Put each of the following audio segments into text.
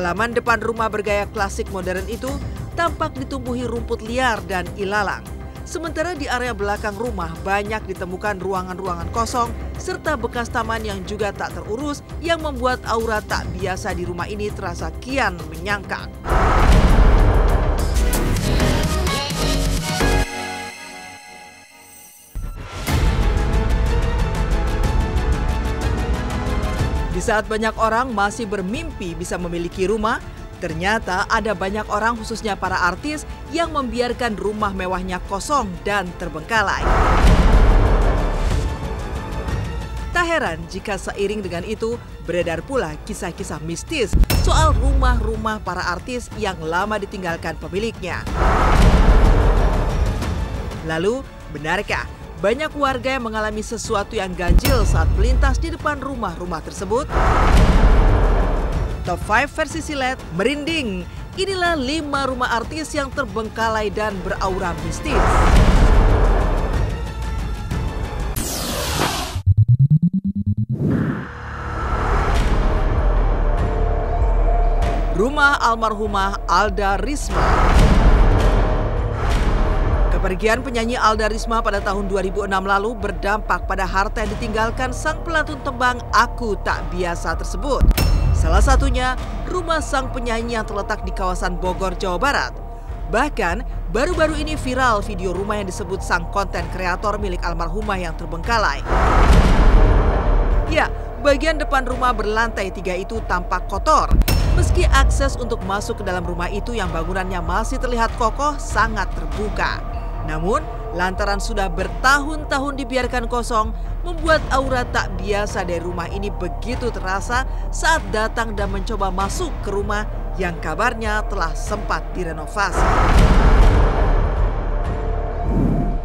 Halaman depan rumah bergaya klasik modern itu tampak ditumbuhi rumput liar dan ilalang. Sementara di area belakang rumah banyak ditemukan ruangan-ruangan kosong serta bekas taman yang juga tak terurus yang membuat aura tak biasa di rumah ini terasa kian menyangkak. Di saat banyak orang masih bermimpi bisa memiliki rumah, ternyata ada banyak orang khususnya para artis yang membiarkan rumah mewahnya kosong dan terbengkalai. Tak heran jika seiring dengan itu beredar pula kisah-kisah mistis soal rumah-rumah para artis yang lama ditinggalkan pemiliknya. Lalu, benarkah banyak warga yang mengalami sesuatu yang ganjil saat melintas di depan rumah-rumah tersebut? Top 5 versi Silet merinding. Inilah 5 rumah artis yang terbengkalai dan beraura mistis. Rumah almarhumah Alda Risma. Kepergian penyanyi Alda Risma pada tahun 2006 lalu berdampak pada harta yang ditinggalkan sang pelantun tembang Aku Tak Biasa tersebut. Salah satunya rumah sang penyanyi yang terletak di kawasan Bogor, Jawa Barat. Bahkan baru-baru ini viral video rumah yang disebut sang konten kreator milik almarhumah yang terbengkalai. Ya, bagian depan rumah berlantai 3 itu tampak kotor. Meski akses untuk masuk ke dalam rumah itu yang bangunannya masih terlihat kokoh sangat terbuka. Namun, lantaran sudah bertahun-tahun dibiarkan kosong, membuat aura tak biasa dari rumah ini begitu terasa saat datang dan mencoba masuk ke rumah yang kabarnya telah sempat direnovasi.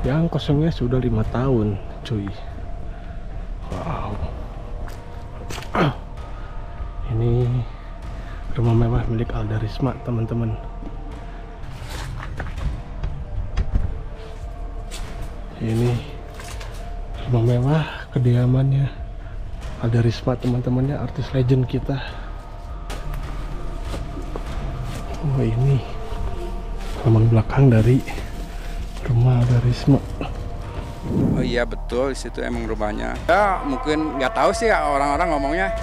Yang kosongnya sudah 5 tahun, cuy. Wow. Ini rumah mewah milik Alda Risma, teman-teman. Ini rumah mewah kediamannya Alda Risma, teman-temannya, artis legend kita. Oh, ini halaman belakang dari rumah Alda Risma. Oh iya betul, di situ emang rumahnya. Ya mungkin nggak tahu sih orang-orang ngomongnya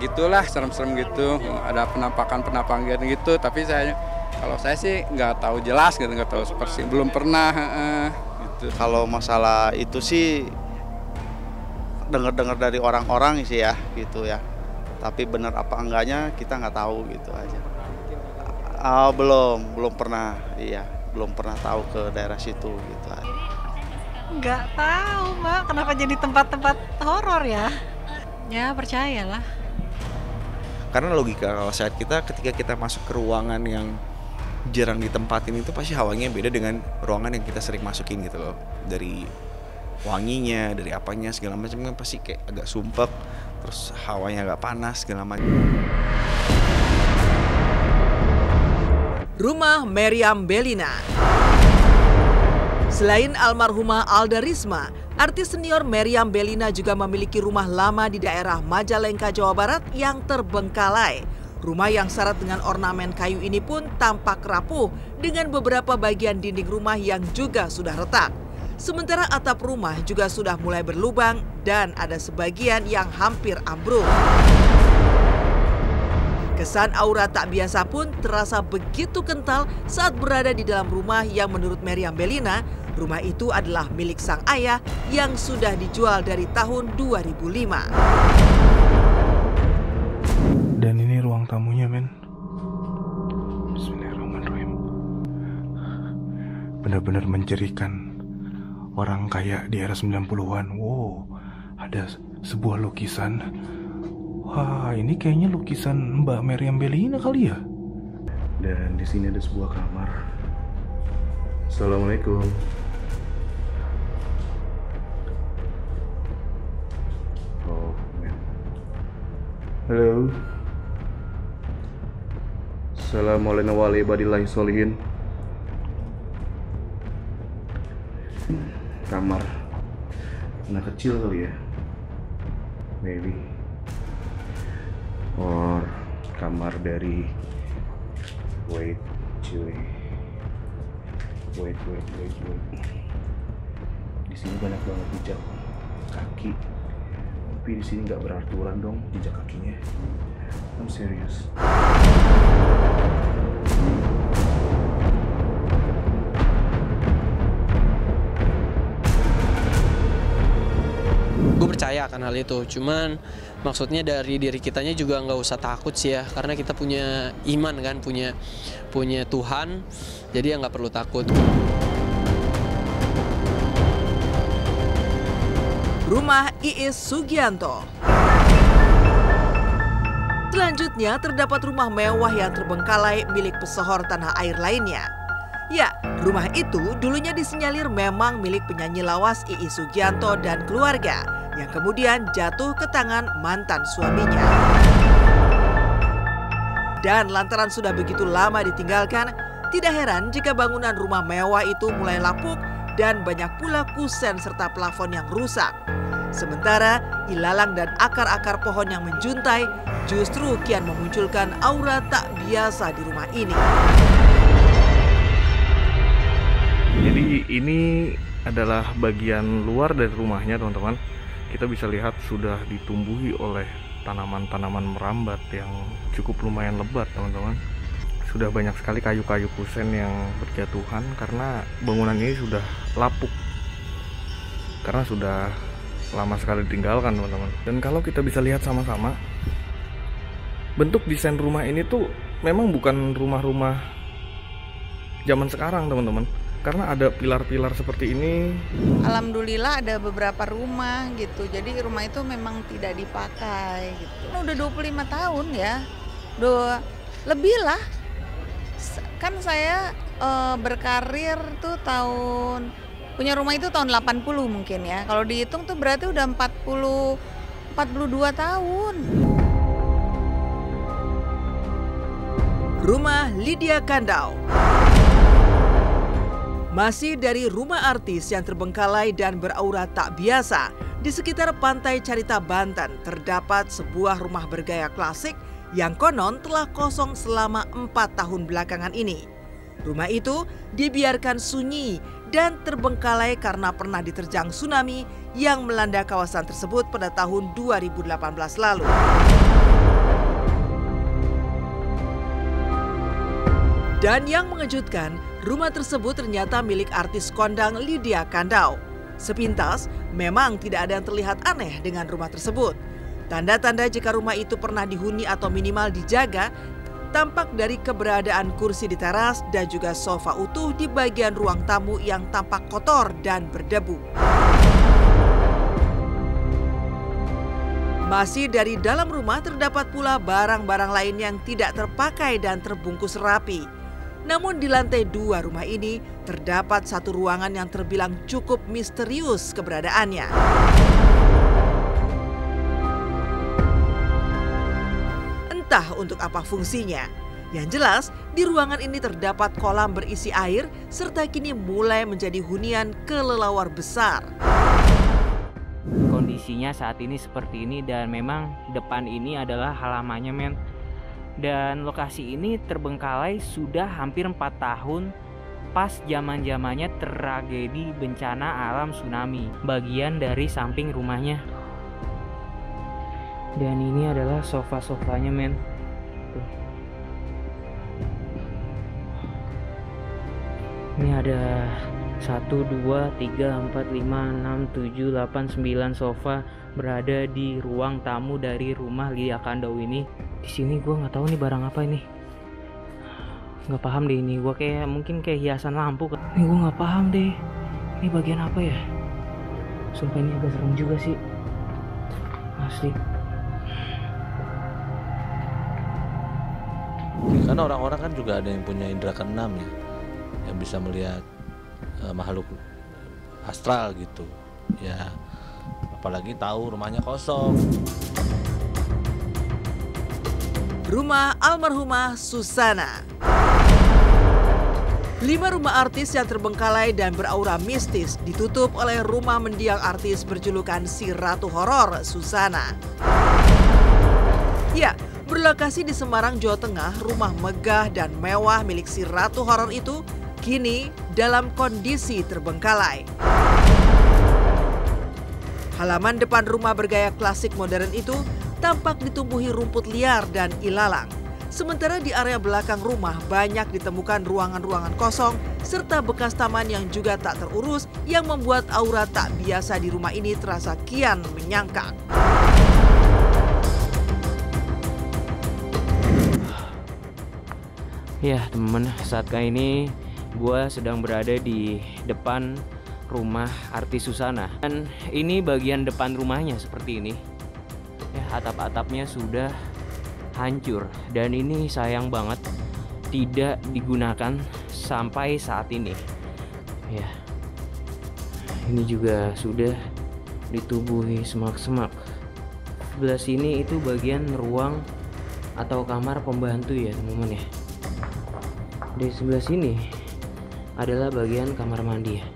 gitulah, serem-serem gitu. Ada penampakan gitu. Tapi kalau saya sih nggak tahu jelas gitu, nggak tahu seperti belum pernah. Gitu. Kalau masalah itu sih dengar-dengar dari orang-orang sih ya, gitu ya. Tapi benar apa enggaknya kita nggak tahu gitu aja. Belum pernah, iya, belum pernah tahu ke daerah situ gitu. Nggak tahu Mbak, kenapa jadi tempat-tempat horor ya? Ya percayalah. Karena logika kalau saat ketika kita masuk ke ruangan yang jarang ditempatin itu pasti hawanya beda dengan ruangan yang kita sering masukin gitu loh. Dari wanginya, dari apanya segala macam kan pasti kayak agak sumpek, terus hawanya agak panas segala macam. Rumah Meriam Bellina. Selain almarhumah Alda Risma, artis senior Meriam Bellina juga memiliki rumah lama di daerah Majalengka, Jawa Barat yang terbengkalai. Rumah yang syarat dengan ornamen kayu ini pun tampak rapuh dengan beberapa bagian dinding rumah yang juga sudah retak. Sementara atap rumah juga sudah mulai berlubang dan ada sebagian yang hampir ambruk. Kesan aura tak biasa pun terasa begitu kental saat berada di dalam rumah yang menurut Meriam Bellina, rumah itu adalah milik sang ayah yang sudah dijual dari tahun 2005. Dan ini ruang tamunya, men. Bismillahirrahmanirrahim. Benar-benar mencirikan orang kaya di era 90-an. Wow, ada sebuah lukisan. Wah, ini kayaknya lukisan Mbak Meriam Bellina kali ya. Dan di sini ada sebuah kamar. Assalamualaikum. Oh, men. Halo. Assalamualaikum warahmatullahi wabarakatuh. Kamar anak kecil kali ya, maybe, or kamar dari wait. Di sini banyak banget jejak kaki. Tapi di sini nggak beraturan dong jejak kakinya. I'm serious. Gue percaya akan hal itu, cuman maksudnya dari diri kitanya juga nggak usah takut sih ya, karena kita punya iman kan, punya Tuhan, jadi ya nggak perlu takut. Rumah Iis Sugianto. Selanjutnya terdapat rumah mewah yang terbengkalai milik pesohor tanah air lainnya. Ya, rumah itu dulunya disinyalir memang milik penyanyi lawas Iis Sugianto dan keluarga, yang kemudian jatuh ke tangan mantan suaminya. Dan lantaran sudah begitu lama ditinggalkan, tidak heran jika bangunan rumah mewah itu mulai lapuk dan banyak pula kusen serta plafon yang rusak. Sementara ilalang dan akar-akar pohon yang menjuntai justru kian memunculkan aura tak biasa di rumah ini. Jadi ini adalah bagian luar dari rumahnya, teman-teman. Kita bisa lihat sudah ditumbuhi oleh tanaman-tanaman merambat yang cukup lumayan lebat, teman-teman. Sudah banyak sekali kayu-kayu kusen yang berjatuhan karena bangunan ini sudah lapuk. Karena sudah lama sekali ditinggalkan, teman-teman. Dan kalau kita bisa lihat sama-sama, bentuk desain rumah ini tuh memang bukan rumah-rumah zaman sekarang, teman-teman. Karena ada pilar-pilar seperti ini. Alhamdulillah ada beberapa rumah gitu. Jadi rumah itu memang tidak dipakai gitu. Udah 25 tahun ya. Lebih lah. Kan saya berkarir tuh punya rumah itu tahun 80 mungkin ya. Kalau dihitung tuh berarti udah 42 tahun. Rumah Lydia Kandau. Masih dari rumah artis yang terbengkalai dan beraura tak biasa, di sekitar pantai Carita, Banten terdapat sebuah rumah bergaya klasik yang konon telah kosong selama 4 tahun belakangan ini. Rumah itu dibiarkan sunyi dan terbengkalai karena pernah diterjang tsunami yang melanda kawasan tersebut pada tahun 2018 lalu. Dan yang mengejutkan, rumah tersebut ternyata milik artis kondang Lydia Kandau. Sepintas, memang tidak ada yang terlihat aneh dengan rumah tersebut. Tanda-tanda jika rumah itu pernah dihuni atau minimal dijaga, tampak dari keberadaan kursi di teras dan juga sofa utuh di bagian ruang tamu yang tampak kotor dan berdebu. Masih dari dalam rumah terdapat pula barang-barang lain yang tidak terpakai dan terbungkus rapi. Namun di lantai 2 rumah ini terdapat satu ruangan yang terbilang cukup misterius keberadaannya. Entah untuk apa fungsinya. Yang jelas, di ruangan ini terdapat kolam berisi air serta kini mulai menjadi hunian kelelawar besar. Kondisinya saat ini seperti ini dan memang depan ini adalah halamannya, men. Dan lokasi ini terbengkalai sudah hampir 4 tahun pas zaman-zamannya tragedi bencana alam tsunami, bagian dari samping rumahnya. Dan ini adalah sofa-sofanya, men. Tuh. Ini ada 1, 2, 3, 4, 5, 6, 7, 8, 9 sofa berada di ruang tamu dari rumah Lydia Kandau ini. Di sini gue nggak tahu nih barang apa ini, nggak paham deh ini. Gue mungkin kayak hiasan lampu. Nih gue nggak paham deh, ini bagian apa ya? Sumpah ini agak serem juga sih, asli. Karena orang-orang kan juga ada yang punya indera keenam ya, yang bisa melihat makhluk astral gitu ya, apalagi tahu rumahnya kosong. Rumah almarhumah Susana. 5 rumah artis yang terbengkalai dan beraura mistis ditutup oleh rumah mendiang artis berjulukan si Ratu Horor, Susana. Ya, Berlokasi di Semarang, Jawa Tengah, rumah megah dan mewah milik si ratu horor itu kini dalam kondisi terbengkalai. Halaman depan rumah bergaya klasik modern itu tampak ditumbuhi rumput liar dan ilalang. Sementara di area belakang rumah banyak ditemukan ruangan-ruangan kosong serta bekas taman yang juga tak terurus yang membuat aura tak biasa di rumah ini terasa kian menyangkak. Ya teman-teman, saat kali ini gue sedang berada di depan rumah artis Susana. Dan ini bagian depan rumahnya seperti ini. Ya, atap-atapnya sudah hancur dan ini sayang banget tidak digunakan sampai saat ini. Ya, ini juga sudah ditubuhi semak-semak. Sebelah sini itu bagian ruang atau kamar pembantu ya teman-teman ya. Di sebelah sini adalah bagian kamar mandi ya.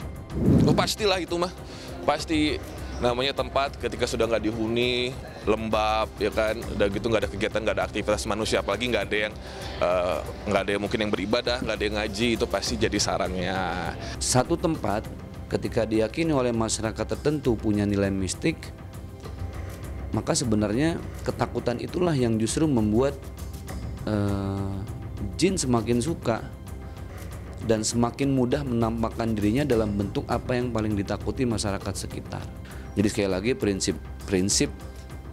Oh pastilah itu mah, pasti namanya tempat ketika sudah nggak dihuni, lembab ya kan, udah gitu nggak ada kegiatan, nggak ada aktivitas manusia, apalagi nggak ada yang mungkin yang beribadah, nggak ada yang ngaji, itu pasti jadi sarangnya. Satu tempat ketika diyakini oleh masyarakat tertentu punya nilai mistik, maka sebenarnya ketakutan itulah yang justru membuat jin semakin suka dan semakin mudah menampakkan dirinya dalam bentuk apa yang paling ditakuti masyarakat sekitar. Jadi sekali lagi prinsip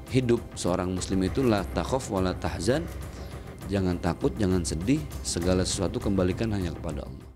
hidup seorang muslim itu la takhaf wa la tahzan. Jangan takut, jangan sedih, segala sesuatu kembalikan hanya kepada Allah.